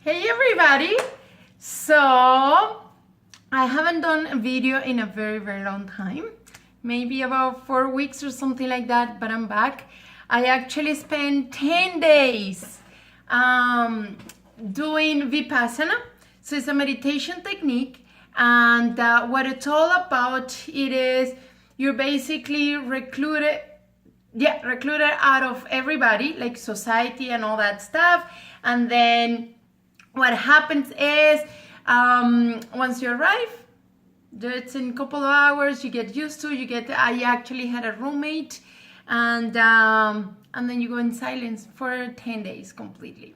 Hey everybody! So, I haven't done a video in a very long time. Maybe about 4 weeks or something like that, but I'm back. I actually spent 10 days doing Vipassana. So it's a meditation technique, and what it's all about, it is you're basically recluded out of everybody, like society and all that stuff. And then what happens is once you arrive, it's in a couple of hours, you get used to, I actually had a roommate, and then you go in silence for 10 days completely.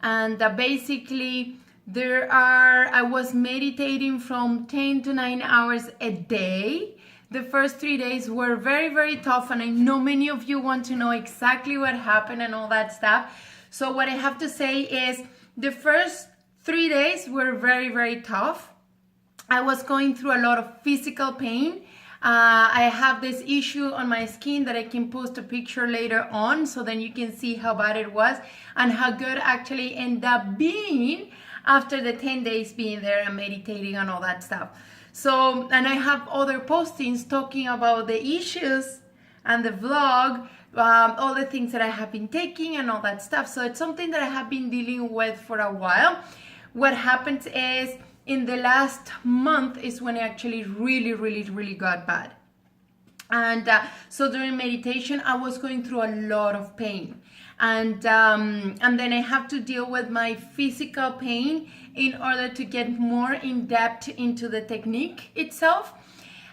And basically I was meditating from 10 to 9 hours a day. The first 3 days were very tough, and I know many of you want to know exactly what happened and all that stuff. So what I have to say is the first 3 days were very tough. I was going through a lot of physical pain. I have this issue on my skin that I can post a picture later on, so then you can see how bad it was and how good actually ended up being after the 10 days being there and meditating and all that stuff. So, and I have other postings talking about the issues and the vlog, all the things that I have been taking and all that stuff. So it's something that I have been dealing with for a while. What happens is in the last month is when it actually really got bad. And so during meditation, I was going through a lot of pain. And then I have to deal with my physical pain in order to get more in depth into the technique itself.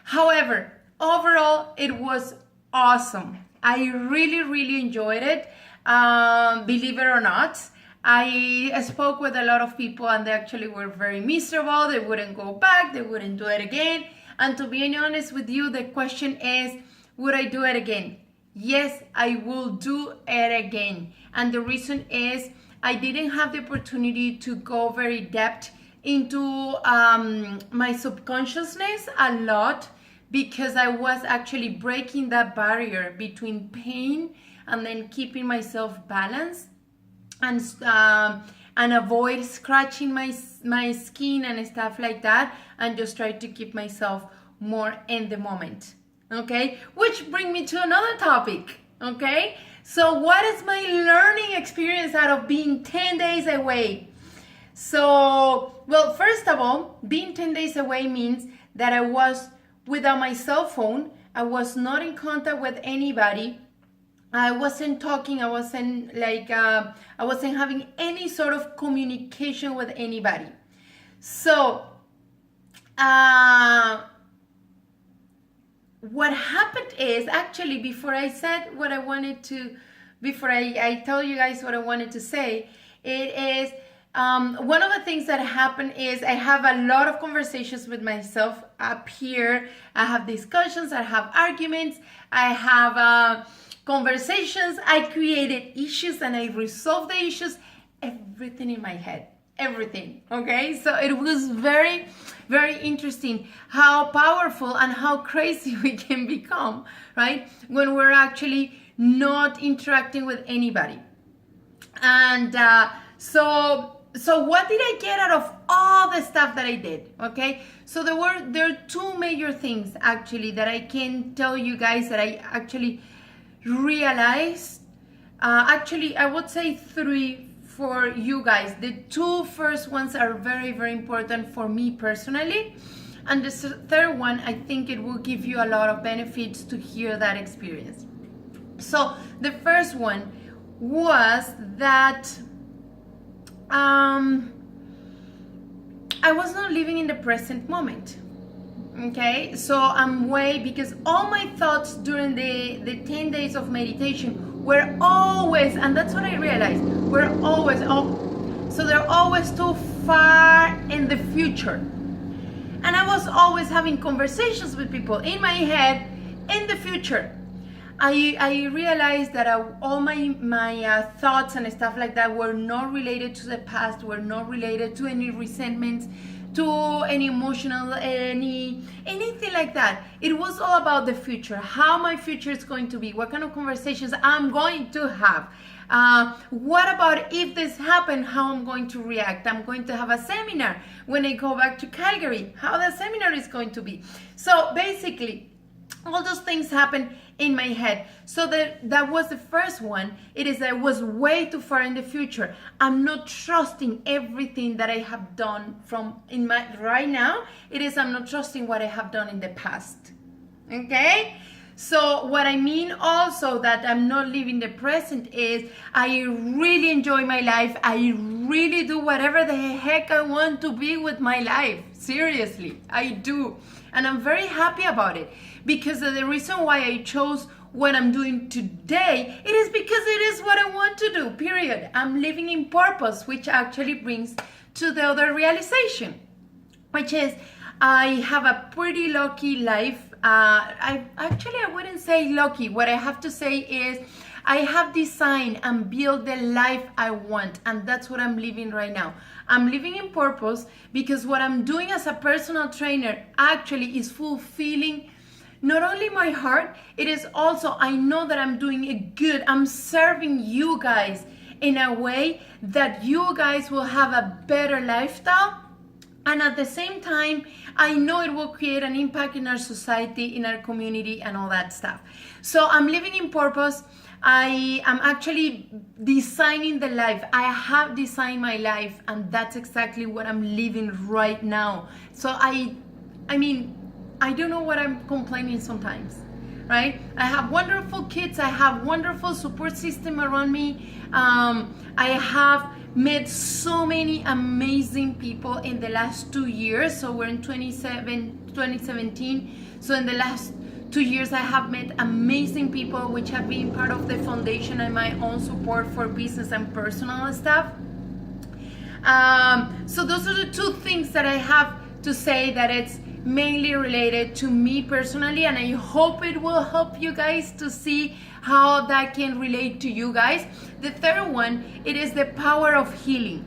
However, overall, it was awesome. I really enjoyed it. Believe it or not, I spoke with a lot of people, and they actually were very miserable. They wouldn't go back. They wouldn't do it again. And to be honest with you, the question is, would I do it again? Yes, I will do it again. And the reason is I didn't have the opportunity to go very depth into my subconsciousness a lot, because I was actually breaking that barrier between pain and then keeping myself balanced, and avoid scratching my skin and stuff like that, and just try to keep myself more in the moment. Okay, which brings me to another topic. Okay, so what is my learning experience out of being 10 days away? So, well, first of all, being 10 days away means that I was without my cell phone. I was not in contact with anybody. I wasn't talking. I wasn't having any sort of communication with anybody. So, what happened is, actually, before I tell you guys what I wanted to say, it is one of the things that happened is I have a lot of conversations with myself up here. I have discussions, I have arguments, I have conversations, I created issues and I resolved the issues, everything in my head. Everything. Okay, so it was very interesting how powerful and how crazy we can become, right, when we're actually not interacting with anybody. And so what did I get out of all the stuff that I did? Okay, so there are two major things actually that I can tell you guys that I actually realized. Actually, I would say three for you guys. The two first ones are very important for me personally, and the third one, I think it will give you a lot of benefits to hear that experience. So the first one was that I was not living in the present moment. Okay, so because all my thoughts during the 10 days of meditation were always, and that's what I realized, so they're always too far in the future. And I was always having conversations with people in my head in the future. I realized that all my thoughts and stuff like that were not related to the past, were not related to any resentments, to any emotional, anything like that. It was all about the future, how my future is going to be, what kind of conversations I'm going to have, What about if this happened, how I'm going to react? I'm going to have a seminar when I go back to Calgary, how the seminar is going to be. So basically, all those things happen in my head. So that was the first one. It is that I was way too far in the future. I'm not trusting everything that I have done right now. It is I'm not trusting what I have done in the past. Okay? So what I mean also that I'm not living the present is I really enjoy my life. I really do whatever the heck I want to be with my life. Seriously, I do. And I'm very happy about it, because the reason why I chose what I'm doing today, it is because it is what I want to do, period. I'm living in purpose, which actually brings to the other realization, which is I have a pretty lucky life. I wouldn't say lucky. What I have to say is I have designed and built the life I want, and that's what I'm living right now. I'm living in purpose because what I'm doing as a personal trainer actually is fulfilling not only my heart, it is also, I know that I'm doing it good. I'm serving you guys in a way that you guys will have a better lifestyle. And at the same time, I know it will create an impact in our society, in our community, and all that stuff. So I'm living in purpose. I am actually designing the life. I have designed my life, and that's exactly what I'm living right now. So I mean, I don't know what I'm complaining sometimes, right? I have wonderful kids. I have wonderful support system around me. I have met so many amazing people in the last 2 years. So we're in 2017. So in the last 2 years, I have met amazing people which have been part of the foundation and my own support for business and personal stuff. So those are the two things that I have to say that it's mainly related to me personally, and I hope it will help you guys to see how that can relate to you guys. The third one, it is the power of healing.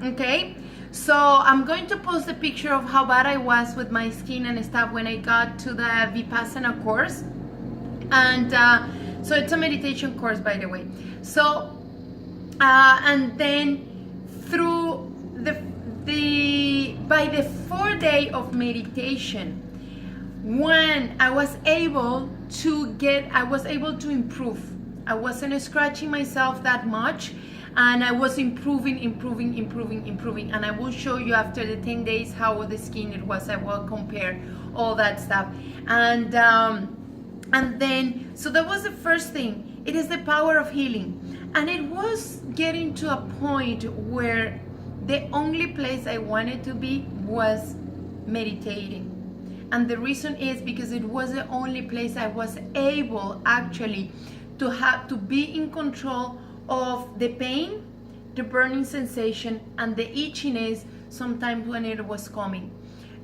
Okay, so I'm going to post a picture of how bad I was with my skin and stuff when I got to the Vipassana course. And so it's a meditation course, by the way. So and then through by the 4th day of meditation, when I was able to improve. I wasn't scratching myself that much, and I was improving. And I will show you after the 10 days how the skin it was. I will compare all that stuff. And then, so that was the first thing. It is the power of healing. And it was getting to a point where the only place I wanted to be was meditating. And the reason is because it was the only place I was able actually to be in control of the pain, the burning sensation, and the itchiness sometimes when it was coming.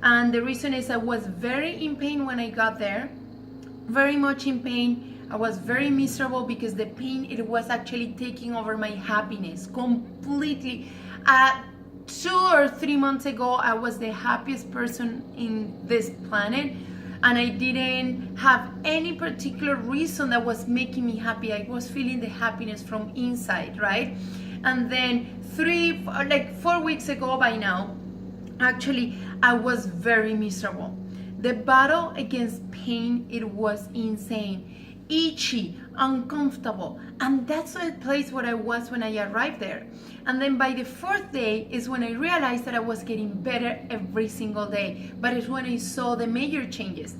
And the reason is I was very in pain when I got there, very much in pain. I was very miserable because the pain, it was actually taking over my happiness completely. 2 or 3 months ago, I was the happiest person in this planet, and I didn't have any particular reason that was making me happy. I was feeling the happiness from inside, right? And then 4 weeks ago by now, actually, I was very miserable. The battle against pain, it was insane. Itchy, uncomfortable, and that's the place where I was when I arrived there. And then by the 4th day is when I realized that I was getting better every single day, but it's when I saw the major changes,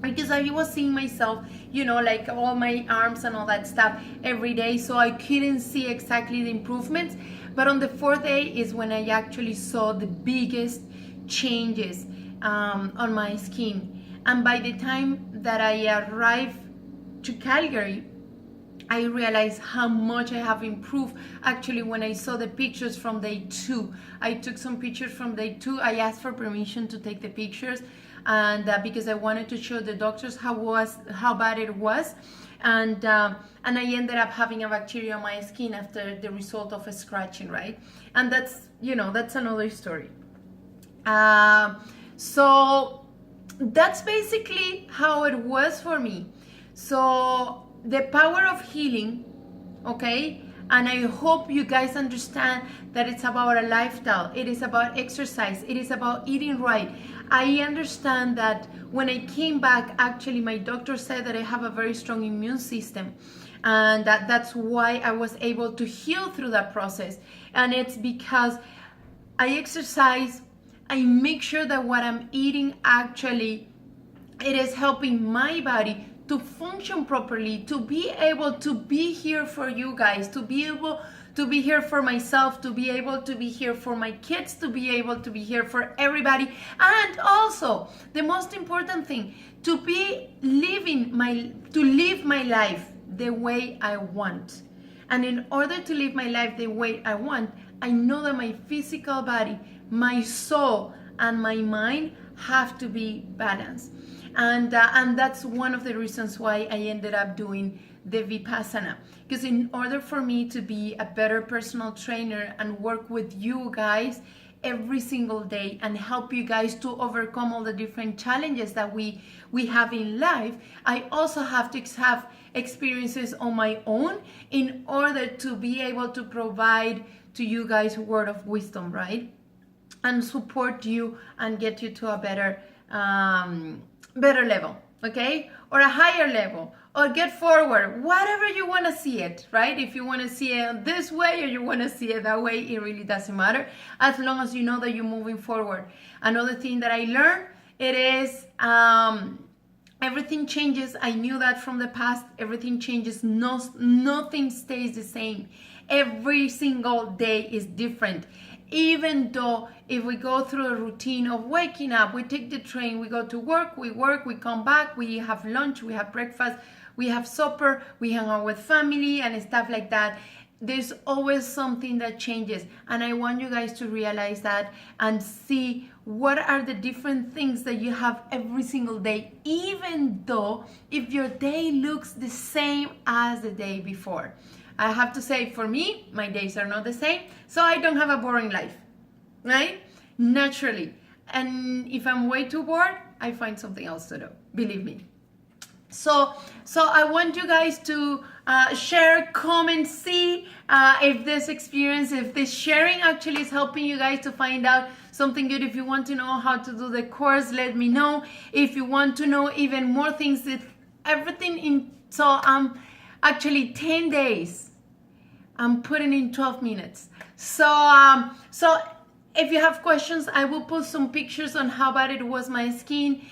because I was seeing myself, like all my arms and all that stuff every day, so I couldn't see exactly the improvements. But on the 4th day is when I actually saw the biggest changes on my skin. And by the time that I arrived to Calgary, I realized how much I have improved. Actually, when I saw the pictures from day 2, I took some pictures from day 2. I asked for permission to take the pictures, and because I wanted to show the doctors how bad it was, and I ended up having a bacteria on my skin after the result of a scratching, right? And that's another story. So that's basically how it was for me. So the power of healing, okay, And I hope you guys understand that it's about a lifestyle. It is about exercise. It is about eating right. I understand that when I came back, actually, my doctor said that I have a very strong immune system. And that's why I was able to heal through that process. And it's because I exercise. I make sure that what I'm eating actually, it is helping my body to function properly, to be able to be here for you guys, to be able to be here for myself, to be able to be here for my kids, to be able to be here for everybody. And also, the most important thing, to live my life the way I want. And in order to live my life the way I want, I know that my physical body, my soul, and my mind have to be balanced. And that's one of the reasons why I ended up doing the Vipassana. Because in order for me to be a better personal trainer and work with you guys every single day and help you guys to overcome all the different challenges that we have in life, I also have to have experiences on my own in order to be able to provide to you guys a word of wisdom, right? And support you and get you to a better level, okay? Or a higher level, or get forward, whatever you want to see it, right? If you want to see it this way or you want to see it that way, it really doesn't matter, as long as you know that you're moving forward. Another thing that I learned, it is everything changes. I knew that from the past. Everything changes. Nothing stays the same. Every single day is different. Even though if we go through a routine of waking up, we take the train, we go to work, we come back, we have lunch, we have breakfast, we have supper, we hang out with family and stuff like that. There's always something that changes. And I want you guys to realize that and see what are the different things that you have every single day, even though if your day looks the same as the day before. I have to say, for me, my days are not the same, so I don't have a boring life, right? Naturally. And if I'm way too bored, I find something else to do, believe me. So I want you guys to share, comment, see if this experience, if this sharing actually is helping you guys to find out something good. If you want to know how to do the course, let me know. If you want to know even more things, everything in, so actually 10 days, I'm putting in 12 minutes. So if you have questions, I will post some pictures on how bad it was my skin.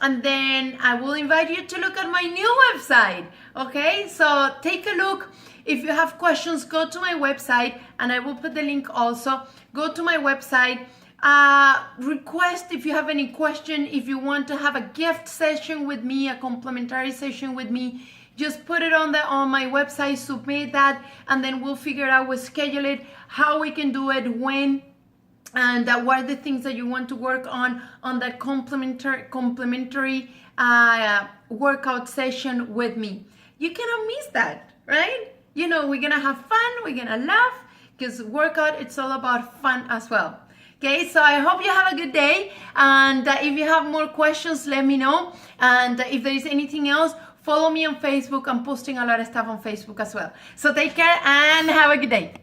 And then I will invite you to look at my new website. Okay, so take a look. If you have questions, go to my website, and I will put the link also. Go to my website. Request if you have any question. If you want to have a gift session with me, a complimentary session with me, just put it on my website, submit that, and then we'll figure out, we'll schedule it, how we can do it, when, and what are the things that you want to work on that complimentary workout session with me. You cannot miss that, right? You know, we're gonna have fun, we're gonna laugh, because workout, it's all about fun as well. Okay, so I hope you have a good day, and if you have more questions, let me know, and if there is anything else, follow me on Facebook. I'm posting a lot of stuff on Facebook as well. So take care and have a good day.